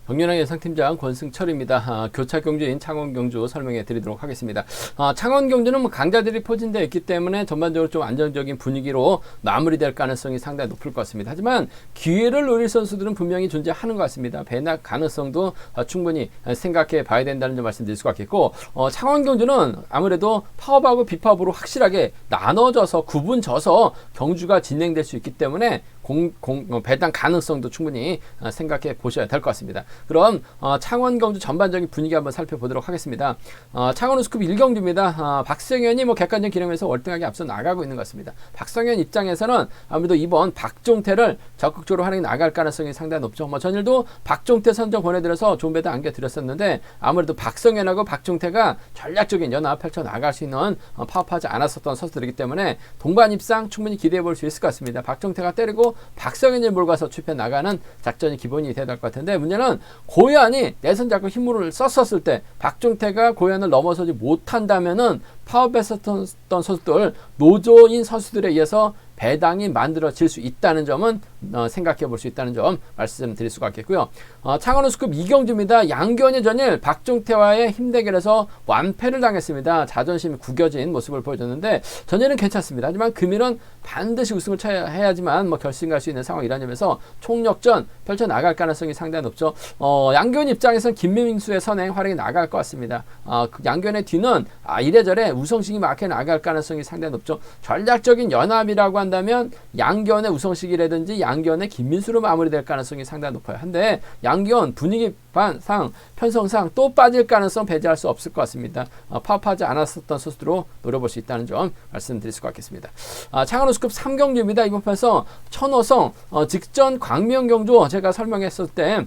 정연아 예상팀장 권승철입니다. 교차 경주인 창원 경주 설명해 드리도록 하겠습니다. 창원 경주는 뭐 강자들이 포진되어 있기 때문에 전반적으로 좀 안정적인 분위기로 마무리될 가능성이 상당히 높을 것 같습니다. 하지만 기회를 노릴 선수들은 분명히 존재하는 것 같습니다. 배락 가능성도 충분히 생각해 봐야 된다는 점 말씀드릴 수가 있겠고, 창원 경주는 아무래도 파업하고 비파업으로 확실하게 나눠져서 구분져서 경주가 진행될 수 있기 때문에 배당 가능성도 충분히 생각해 보셔야 될 것 같습니다. 그럼 창원 경주 전반적인 분위기 한번 살펴보도록 하겠습니다. 창원 우스컵 1경주입니다. 박성현이 객관적 기록에서 월등하게 앞서 나가고 있는 것 같습니다. 박성현 입장에서는 아무래도 이번 박종태를 적극적으로 활용해 나갈 가능성이 상당히 높죠. 전일도 박종태 선정 보내드려서 좋은 배당 안겨드렸었는데 아무래도 박성현하고 박종태가 전략적인 연합 펼쳐 나갈 수 있는 파업하지 않았었던 선수들이기 때문에 동반 입상 충분히 기대해 볼 수 있을 것 같습니다. 박종태가 때리고 박성현을 몰고 가서 출패 나가는 작전이 기본이 돼야 될 것 같은데, 문제는 고현이 내선 잡고 힘을 썼었을 때 박종태가 고현을 넘어서지 못한다면은 파업했었던 선수들, 노조인 선수들에 의해서 배당이 만들어질 수 있다는 점은 생각해 볼 수 있다는 점 말씀드릴 수가 있겠고요. 창원 우스컵 2경주입니다. 양교원이 전일 박종태와의 힘대결에서 완패를 당했습니다. 자존심이 구겨진 모습을 보여줬는데 전일은 괜찮습니다. 하지만 금일은 반드시 우승을 해야지만 결승 갈 수 있는 상황이라는 점에서 총력전 펼쳐나갈 가능성이 상당히 높죠. 양교원 입장에서는 김민수의 선행 활약이 나갈 것 같습니다. 양교원의 뒤는 이래저래 우성식이 막혀 나갈 가능성이 상당히 높죠. 전략적인 연합이라고 한다면 양교원의 우성식이라든지 양교원의 김민수로 마무리될 가능성이 상당히 높아요. 한데 양교원 분위기상 편성상 또 빠질 가능성 배제할 수 없을 것 같습니다. 파업하지 않았었던 선수로 노려볼 수 있다는 점 말씀드릴 수가 있겠습니다. 창원 우스컵 3경주입니다. 이번 편에서 천호성 직전 광명 경주 제가 설명했을 때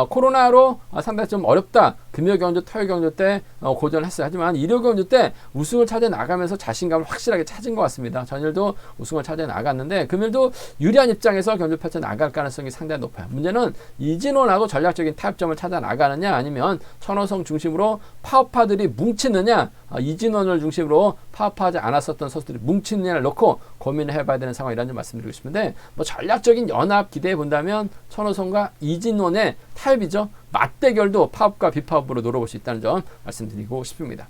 코로나로 상당히 좀 어렵다. 금요 경주, 토요 경주 때 고전을 했어요. 하지만 일요 경주 때 우승을 찾아 나가면서 자신감을 확실하게 찾은 것 같습니다. 전일도 우승을 찾아 나갔는데 금일도 유리한 입장에서 경주 펼쳐 나갈 가능성이 상당히 높아요. 문제는 이진원하고 전략적인 타협점을 찾아 나가느냐, 아니면 천호성 중심으로 파업파들이 뭉치느냐, 이진원을 중심으로 파업하지 않았었던 선수들이 뭉치느냐를 놓고 고민을 해봐야 되는 상황이라는 점 말씀드리고 싶은데, 전략적인 연합 기대해 본다면 천호성과 이진원의 타협이죠. 맞대결도 파업과 비파업으로 노려볼 수 있다는 점 말씀드리고 싶습니다.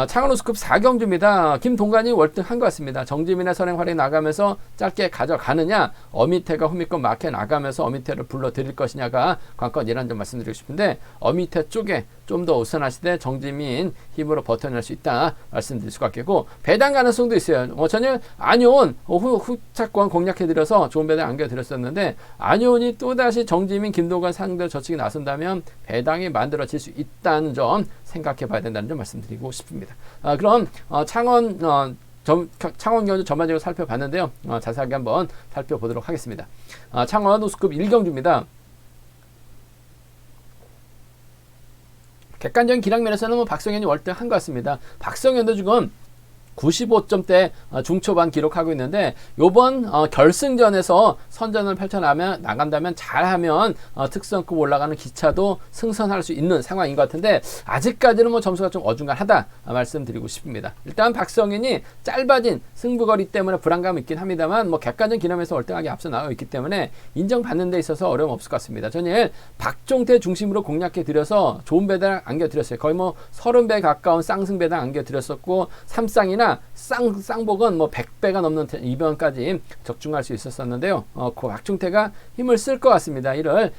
창원 우스컵 4경주입니다. 김동관이 월등한 것 같습니다. 정지민의 선행 활약이 나가면서 짧게 가져가느냐, 어미태가 후미권 막혀 나가면서 어미태를 불러들일 것이냐가 관건이라는 점 말씀드리고 싶은데, 어미태 쪽에 좀 더 우선하시되 정지민 힘으로 버텨낼 수 있다 말씀드릴 수가 있겠고, 배당 가능성도 있어요. 전일 안효은 후차권 공략해드려서 좋은 배당 안겨드렸었는데, 안효은이 또다시 정지민, 김동관 상대로 저측에 나선다면 배당이 만들어질 수 있다는 점 생각해 봐야 된다는 점 말씀드리고 싶습니다. 그럼 창원 경주 전반적으로 살펴봤는데요. 자세하게 한번 살펴보도록 하겠습니다. 창원 우스컵 1경주입니다. 객관적인 기량면에서는 박성현이 월등한 것 같습니다. 박성현도 지금 95점대 중초반 기록하고 있는데, 요번 결승전에서 선전을 나간다면 잘하면 특선급 올라가는 기차도 승선할 수 있는 상황인 것 같은데, 아직까지는 점수가 좀 어중간하다 말씀드리고 싶습니다. 일단 박성현이 짧아진 승부거리 때문에 불안감이 있긴 합니다만 객관적 기념에서 월등하게 앞서 나가고 있기 때문에 인정받는 데 있어서 어려움 없을 것 같습니다. 전일 박종태 중심으로 공략해 드려서 좋은 배당 안겨드렸어요. 거의 30배 가까운 쌍승 배당 안겨드렸었고, 삼쌍이나 쌍복은 100배가 넘는 이변까지 적중할 수 있었었는데요. 그 박종태가 힘을 쓸 것 같습니다. 이를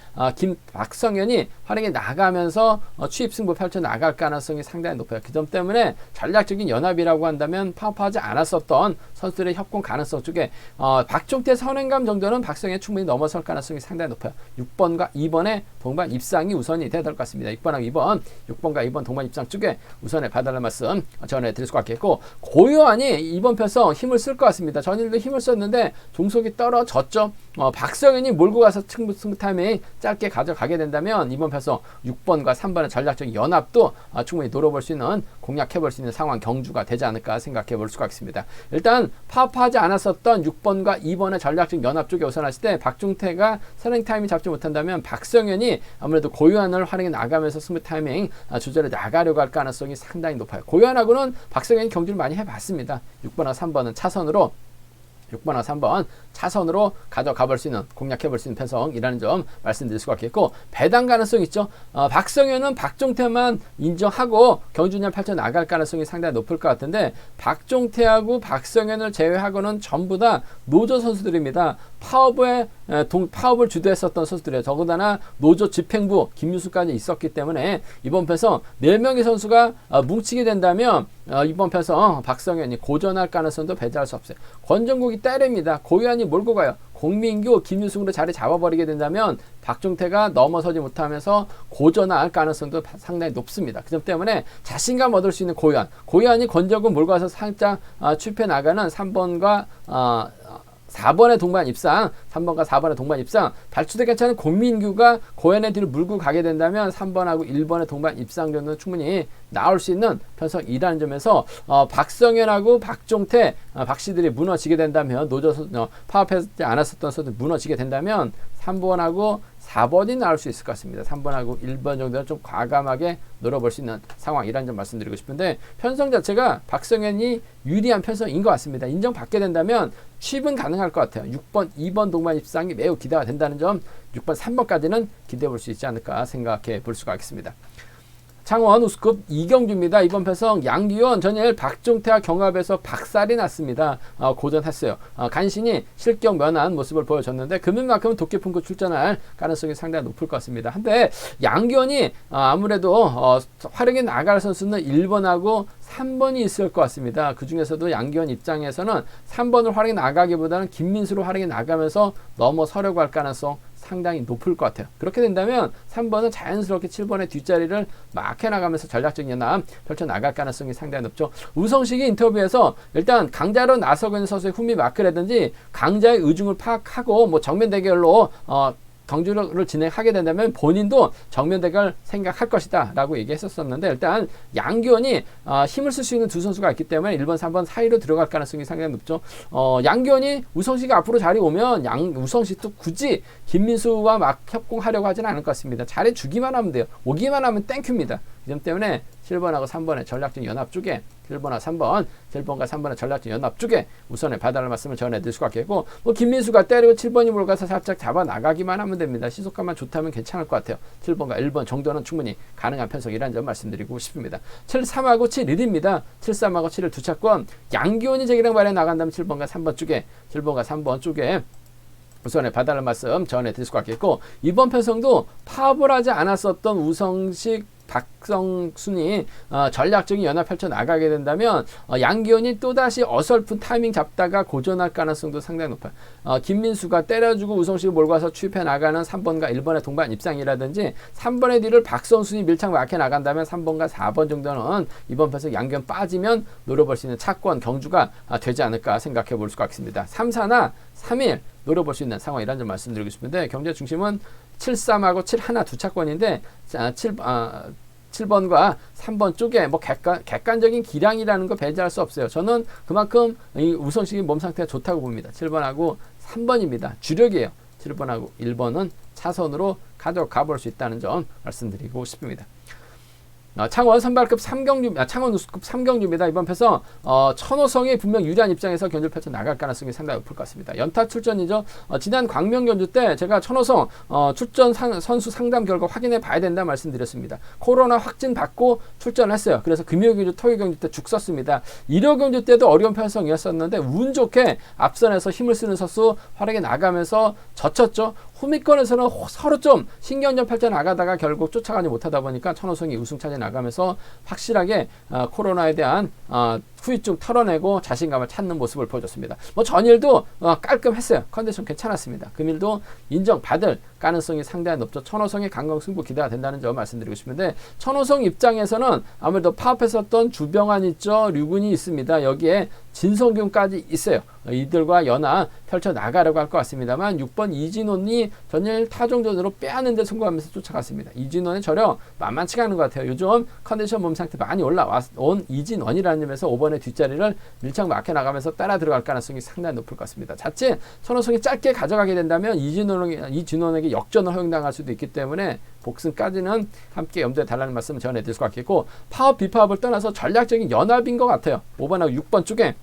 박성현이 활약에 나가면서 취입 승부 펼쳐 나갈 가능성이 상당히 높아요. 그 점 때문에 전략적인 연합이라고 한다면 파업하지 않았었던 선수들의 협공 가능성 쪽에 박종태 선행감 정도는 박성현이 충분히 넘어설 가능성이 상당히 높아요. 6번과 2번의 동반 입상이 우선이 돼야 될 것 같습니다. 6번과 2번 동반 입상 쪽에 우선에 봐달라는 말씀 전해드릴 수가 있겠고, 고요한이 이번 편에서 힘을 쓸 것 같습니다. 전일도 힘을 썼는데 종속이 떨어졌죠. 박성현이 몰고 가서 승부 타이밍 짧게 가져가게 된다면 이번 편에서 6번과 3번의 전략적인 연합도 충분히 노려볼 수 있는, 공략해볼 수 있는 상황 경주가 되지 않을까 생각해 볼 수가 있습니다. 일단 파업하지 않았었던 6번과 2번의 전략적인 연합 쪽에 우선하실 때 박종태가 선행 타이밍 잡지 못한다면 박성현이 아무래도 고요한을 활용해 나가면서 승부 타이밍 조절해 나가려고 할 가능성이 상당히 높아요. 고요한하고는 박성현이 경주를 많이 해봤습니다. 6번과 3번은 차선으로 6번하고 3번 차선으로 가져가 볼 수 있는, 공략해 볼 수 있는 편성이라는 점 말씀드릴 수가 있겠고, 배당 가능성 있죠. 박성현은 박종태만 인정하고 경주년 펼쳐 나갈 가능성이 상당히 높을 것 같은데, 박종태하고 박성현을 제외하고는 전부 다 노조 선수들입니다. 파업을 주도했었던 선수들이에요. 더군다나 노조 집행부 김유수까지 있었기 때문에 이번 편성 4명의 선수가 뭉치게 된다면 이번 편성 박성현이 고전할 가능성도 배제할 수 없어요. 권정국이 때립니다. 고유한이 몰고 가요. 공민규, 김유승으로 자리 잡아버리게 된다면 박종태가 넘어서지 못하면서 고전할 가능성도 상당히 높습니다. 그 점 때문에 자신감 얻을 수 있는 고유한이 권정국 몰고 가서 살짝 추입해 나가는 3번과 4번의 동반 입상, 3번과 4번의 동반 입상, 발주대 괜찮은 공민규가 고현의 뒤를 물고 가게 된다면 3번하고 1번의 동반 입상 정도는 충분히 나올 수 있는 편성이라는 점에서 박성현하고 박종태, 박씨들이 무너지게 된다면, 노조 파업하지 않았었던 선수들 무너지게 된다면 3번하고 4번이 나올 수 있을 것 같습니다. 3번하고 1번 정도는 좀 과감하게 노려볼 수 있는 상황이라는 점 말씀드리고 싶은데, 편성 자체가 박성현이 유리한 편성인 것 같습니다. 인정받게 된다면 취입은 가능할 것 같아요. 6번, 2번 동반 입상이 매우 기대가 된다는 점, 6번, 3번까지는 기대해 볼 수 있지 않을까 생각해 볼 수가 있겠습니다. 창원 우수급 이경주입니다. 이번 편성 양기원 전일 박종태와 경합에서 박살이 났습니다. 고전했어요. 간신히 실격 면한 모습을 보여줬는데 금일만큼은 도끼풍구 출전할 가능성이 상당히 높을 것 같습니다. 한데 양기원이 아무래도 활약이 나갈 선수는 1번하고 3번이 있을 것 같습니다. 그 중에서도 양기원 입장에서는 3번을 활약이 나가기보다는 김민수로 활약이 나가면서 넘어서려고 할 가능성 상당히 높을 것 같아요. 그렇게 된다면 3번은 자연스럽게 7번의 뒷자리를 막 해나가면서 전략적인 연합 펼쳐나갈 가능성이 상당히 높죠. 우성식이 인터뷰에서 일단 강자로 나서고 있는 선수의 훈미 마크라든지 강자의 의중을 파악하고 뭐 정면 대결로 경주를 진행하게 된다면 본인도 정면 대결 생각할 것이다 라고 얘기했었는데, 일단 양기원이 힘을 쓸 수 있는 두 선수가 있기 때문에 1번, 3번 사이로 들어갈 가능성이 상당히 높죠. 양기원이 우성식이 앞으로 자리 오면 우성식도 굳이 김민수와 막 협공하려고 하지는 않을 것 같습니다. 잘해주기만 하면 돼요. 오기만 하면 땡큐입니다. 이 점 때문에 7번하고 3번의 전략적 연합 쪽에 7번과 3번의 전략적 연합 쪽에 우선의 바다를 말씀을 전해드릴 수가 있겠고, 김민수가 때리고 7번이 몰가서 살짝 잡아 나가기만 하면 됩니다. 시속감만 좋다면 괜찮을 것 같아요. 7번과 1번 정도는 충분히 가능한 편성이라는 점 말씀드리고 싶습니다. 7-3하고 7-1입니다. 7-3하고 7을 두 차권, 양기원이 제기랑 발에 나간다면 7번과 3번 쪽에 우선의 바다를 말씀 전해드릴 수가 있겠고, 이번 편성도 파업을 하지 않았었던 우성식, 박성순이 전략적인 연합 펼쳐 나가게 된다면 양기원이 또다시 어설픈 타이밍 잡다가 고전할 가능성도 상당히 높아요. 김민수가 때려주고 우성식을 몰고 와서 추입해 나가는 3번과 1번의 동반 입상이라든지 3번의 뒤를 박성순이 밀착 막혀 나간다면 3번과 4번 정도는 이번 편에서 양기원 빠지면 노려볼 수 있는 차권 경주가 되지 않을까 생각해 볼 수가 있습니다. 3-4나 3-1 노려볼 수 있는 상황이라는 점 말씀드리고 싶은데, 경제 중심은 7-3하고 7-1 두 차권인데 7번과 3번 쪽에 뭐 객관적인 기량이라는 거 배제할 수 없어요. 저는 그만큼 이 우성식이 몸 상태가 좋다고 봅니다. 7번하고 3번입니다. 주력이에요. 7번하고 1번은 차선으로 가져가 볼 수 있다는 점 말씀드리고 싶습니다. 창원 선발급 3경주, 창원 우수급 3경주입니다. 이번 편에서 천호성이 분명 유리한 입장에서 견주를 펼쳐 나갈 가능성이 상당히 높을 것 같습니다. 연타 출전이죠. 지난 광명 견주 때 제가 천호성 출전 선수 상담 결과 확인해 봐야 된다 말씀드렸습니다. 코로나 확진 받고 출전했어요. 그래서 금요 경주, 토요 경주 때 죽 썼습니다. 일요 경주 때도 어려운 편성이었었는데 운 좋게 앞선에서 힘을 쓰는 선수 활약에 나가면서 젖혔죠. 후미권에서는 서로 좀 신경전 펼쳐 나가다가 결국 쫓아가지 못하다 보니까 천호성이 우승차지에 나가면서 확실하게 코로나에 대한 후유증 털어내고 자신감을 찾는 모습을 보여줬습니다. 뭐 전일도 깔끔했어요. 컨디션 괜찮았습니다. 금일도 인정받을 가능성이 상당히 높죠. 천호성의 강강 승부 기대가 된다는 점 말씀드리고 싶은데, 천호성 입장에서는 아무래도 파업했었던 주병환 있죠. 류군이 있습니다. 여기에 진성균까지 있어요. 이들과 연합 펼쳐 나가려고 할 것 같습니다만 6번 이진원이 전일 타종전으로 빼앗는 데 성공하면서 쫓아갔습니다. 이진원의 저력 만만치가 않은 것 같아요. 요즘 컨디션 몸 상태 많이 올라온 이진원이라는 점에서 5번의 뒷자리를 밀착 막혀 나가면서 따라 들어갈 가능성이 상당히 높을 것 같습니다. 자칫 천호성이 짧게 가져가게 된다면 이진원에게 역전을 허용당할 수도 있기 때문에 복승까지는 함께 염두에 달라는 말씀을 전해드릴 수가 있겠고, 파업 비파업을 떠나서 전략적인 연합인 것 같아요. 5번하고 6번 쪽에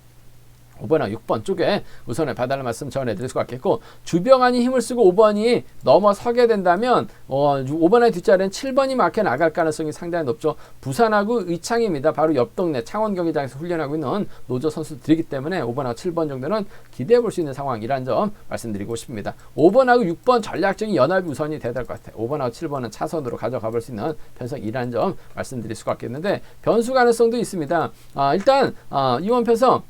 5번하고 6번 쪽에 우선에 봐달라는 말씀 전해드릴 수가 있겠고, 주병환이 힘을 쓰고 5번이 넘어서게 된다면 5번의 뒷자리는 7번이 막혀 나갈 가능성이 상당히 높죠. 부산하고 의창입니다. 바로 옆 동네 창원 경기장에서 훈련하고 있는 노조 선수들이기 때문에 5번하고 7번 정도는 기대해 볼 수 있는 상황이라는 점 말씀드리고 싶습니다. 5번하고 6번 전략적인 연합이 우선이 돼야 될 것 같아요. 5번하고 7번은 차선으로 가져가 볼 수 있는 편성이라는 점 말씀드릴 수가 있겠는데, 변수 가능성도 있습니다. 일단 이번 편성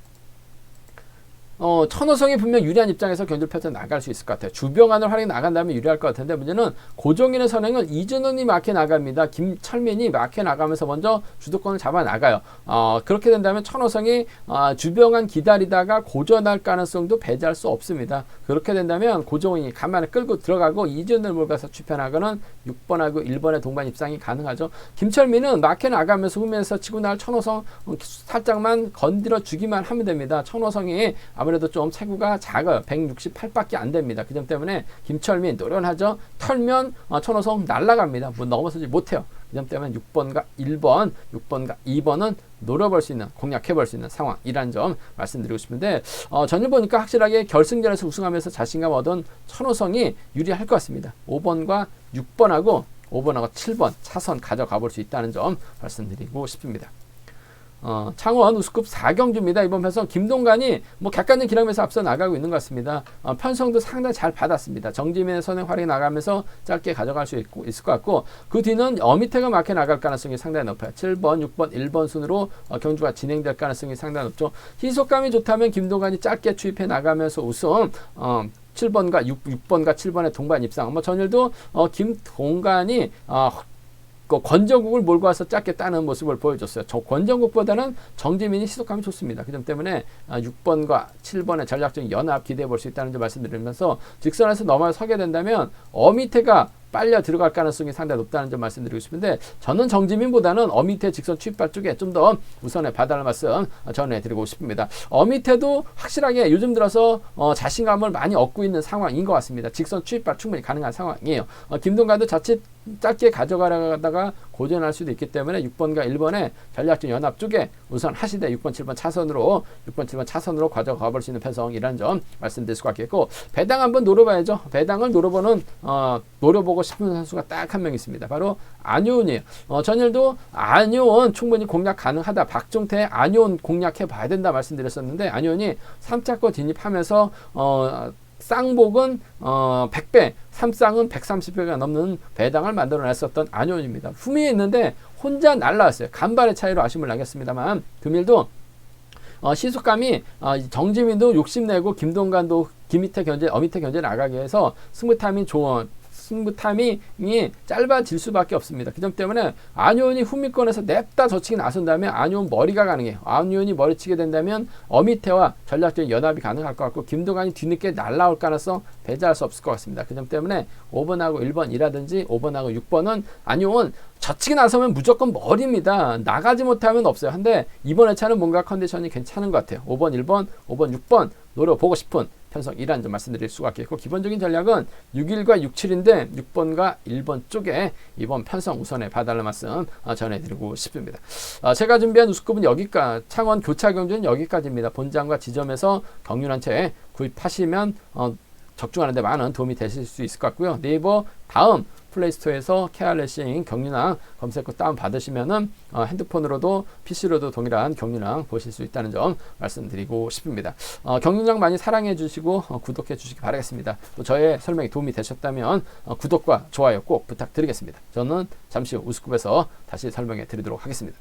천호성이 분명 유리한 입장에서 경기를 펼쳐 나갈 수 있을 것 같아요. 주병환을 활용해 나간다면 유리할 것 같은데, 문제는 고종인의 선행은 이준원이 막혀 나갑니다. 김철민이 막혀 나가면서 먼저 주도권을 잡아 나가요. 그렇게 된다면 천호성이 주병환 기다리다가 고전할 가능성도 배제할 수 없습니다. 그렇게 된다면 고종인이 간만에 끌고 들어가고 이준원을 몰아서 추편하고는 6번하고 1번의 동반 입상이 가능하죠. 김철민은 막혀 나가면서 후면에서 치고 나갈 천호성 살짝만 건드려 주기만 하면 됩니다. 천호성이 아무래도 좀 체구가 작아요. 168밖에 안 됩니다. 그 점 때문에 김철민 노련하죠. 털면 천호성 날아갑니다. 뭐 넘어서지 못해요. 그 점 때문에 6번과 1번, 6번과 2번은 노려볼 수 있는, 공략해볼 수 있는 상황이라는 점 말씀드리고 싶은데, 전일 보니까 확실하게 결승전에서 우승하면서 자신감 얻은 천호성이 유리할 것 같습니다. 5번과 6번하고 5번하고 7번 차선 가져가 볼 수 있다는 점 말씀드리고 싶습니다. 창원 우승급 4경주입니다. 이번 편성 김동관이 객관적 기량에서 앞서 나가고 있는 것 같습니다. 편성도 상당히 잘 받았습니다. 정지민의 선행 활약이 나가면서 짧게 가져갈 수 있을 것 같고, 그 뒤는 어미태가 막혀 나갈 가능성이 상당히 높아요. 7번, 6번, 1번 순으로 경주가 진행될 가능성이 상당히 높죠. 희속감이 좋다면 김동관이 짧게 추입해 나가면서 우승, 7번과 6번과 7번의 동반 입상. 전일도 김동관이 권정국을 몰고 와서 짧게 따는 모습을 보여줬어요. 권정국보다는 정지민이 시속감이 좋습니다. 그 점 때문에 6번과 7번의 전략적인 연합 기대해 볼 수 있다는 점 말씀드리면서, 직선에서 넘어서게 된다면 어미태가 빨려 들어갈 가능성이 상당히 높다는 점 말씀드리고 싶은데, 저는 정지민보다는 어미태 직선 추입발 쪽에 좀 더 우선에 봐달라는 말씀 전해드리고 싶습니다. 어미태도 확실하게 요즘 들어서 자신감을 많이 얻고 있는 상황인 것 같습니다. 직선 추입발 충분히 가능한 상황이에요. 김동관도 자칫 짧게 가져가다가 고전할 수도 있기 때문에 6번과 1번의 전략적 연합 쪽에 우선 하시되 6번, 7번 차선으로 가져가 볼 수 있는 편성이라는 점 말씀드릴 수가 있겠고, 배당 한번 노려봐야죠. 배당을 노려보고 싶은 선수가 딱 한 명 있습니다. 바로 안효은이에요. 전일도 안효은 충분히 공략 가능하다. 박종태의 안효은 공략해 봐야 된다 말씀드렸었는데, 안효은이 3차권 진입하면서 쌍복은 100배, 3쌍은 130배가 넘는 배당을 만들어냈었던 안효은입니다. 품이 있는데 혼자 날라왔어요. 간발의 차이로 아쉬움을 남겼습니다만, 금일도 시속감이 정지민도 욕심내고 김동관도 어미태 견제 나가게 해서 승부타이밍이 짧아질 수밖에 없습니다. 그 점 때문에 안효은이 후미권에서 냅다 젖히기 나선 다음에 안효은 머리가 가능해요. 안효은이 머리치게 된다면 어미태와 전략적인 연합이 가능할 것 같고, 김동관이 뒤늦게 날라올 가능성 배제할 수 없을 것 같습니다. 그 점 때문에 5번하고 1번이라든지 5번하고 6번은 안효은 젖히기 나서면 무조건 머리입니다. 나가지 못하면 없어요. 한데 이번 회차는 뭔가 컨디션이 괜찮은 것 같아요. 5번, 1번, 5번, 6번 노려보고 싶은 편성이라는 점 말씀드릴 수가 있겠고, 기본적인 전략은 6일과 67인데 6번과 1번 쪽에 이번 편성 우선에 봐달라는 말씀 전해드리고 싶습니다. 제가 준비한 우승급은 여기까지, 창원 교차 경주는 여기까지입니다. 본장과 지점에서 경륜 한 채 구입하시면 적중하는 데 많은 도움이 되실 수 있을 것 같고요. 네이버 다음 플레이스토어에서 KR레싱 경륜왕 검색어 다운 받으시면은 핸드폰으로도 PC로도 동일한 경륜왕 보실 수 있다는 점 말씀드리고 싶습니다. 경륜왕 많이 사랑해 주시고 구독해 주시기 바라겠습니다. 또 저의 설명이 도움이 되셨다면 구독과 좋아요 꼭 부탁드리겠습니다. 저는 잠시 후 우스쿱에서 다시 설명해 드리도록 하겠습니다.